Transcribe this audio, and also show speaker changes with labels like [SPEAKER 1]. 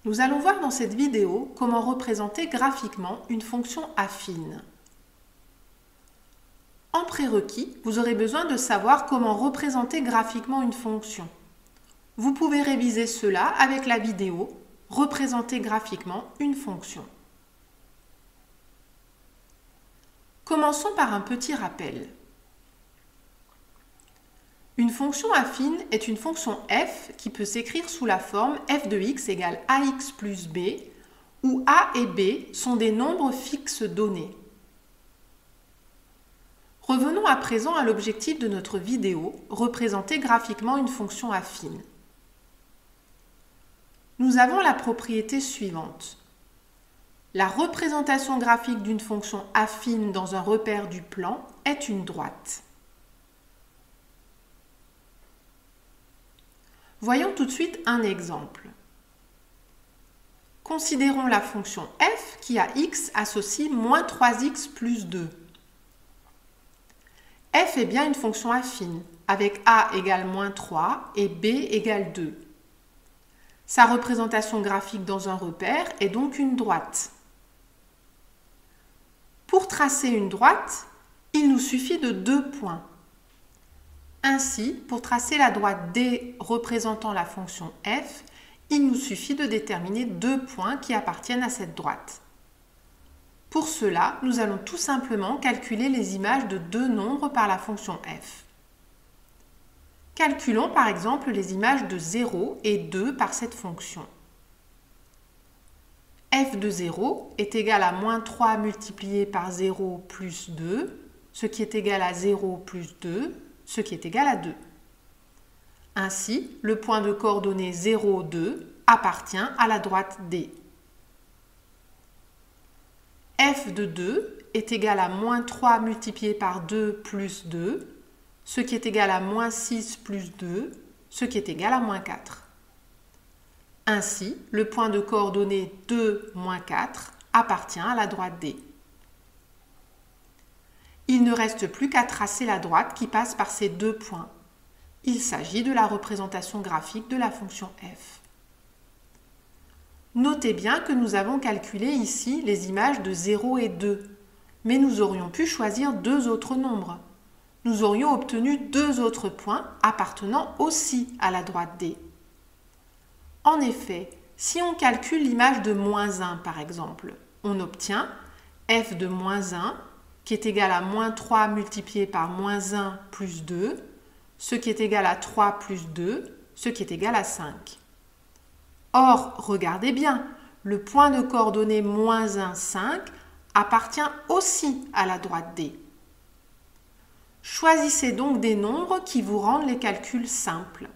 [SPEAKER 1] Nous allons voir dans cette vidéo comment représenter graphiquement une fonction affine. En prérequis, vous aurez besoin de savoir comment représenter graphiquement une fonction. Vous pouvez réviser cela avec la vidéo « Représenter graphiquement une fonction ». Commençons par un petit rappel. Une fonction affine est une fonction f qui peut s'écrire sous la forme f de x égale ax plus b, où a et b sont des nombres fixes donnés. Revenons à présent à l'objectif de notre vidéo, représenter graphiquement une fonction affine. Nous avons la propriété suivante. La représentation graphique d'une fonction affine dans un repère du plan est une droite. Voyons tout de suite un exemple. Considérons la fonction f qui à x associe moins 3x plus 2. F est bien une fonction affine, avec a égale moins 3 et b égale 2. Sa représentation graphique dans un repère est donc une droite. Pour tracer une droite, il nous suffit de 2 points. Ainsi, pour tracer la droite D représentant la fonction f, il nous suffit de déterminer 2 points qui appartiennent à cette droite. Pour cela, nous allons tout simplement calculer les images de 2 nombres par la fonction f. Calculons par exemple les images de 0 et 2 par cette fonction. F de 0 est égal à moins 3 multiplié par 0 plus 2, ce qui est égal à 0 plus 2, ce qui est égal à 2. Ainsi, le point de coordonnées 0, 2 appartient à la droite D. F de 2 est égal à moins 3 multiplié par 2 plus 2, ce qui est égal à moins 6 plus 2, ce qui est égal à moins 4. Ainsi, le point de coordonnées 2, moins 4 appartient à la droite D. Il ne reste plus qu'à tracer la droite qui passe par ces 2 points. Il s'agit de la représentation graphique de la fonction f. Notez bien que nous avons calculé ici les images de 0 et 2, mais nous aurions pu choisir 2 autres nombres. Nous aurions obtenu 2 autres points appartenant aussi à la droite D. En effet, si on calcule l'image de moins 1 par exemple, on obtient f de moins 1 qui est égal à moins 3 multiplié par moins 1 plus 2, ce qui est égal à 3 plus 2, ce qui est égal à 5. Or, regardez bien, le point de coordonnées moins 1, 5 appartient aussi à la droite D. Choisissez donc des nombres qui vous rendent les calculs simples.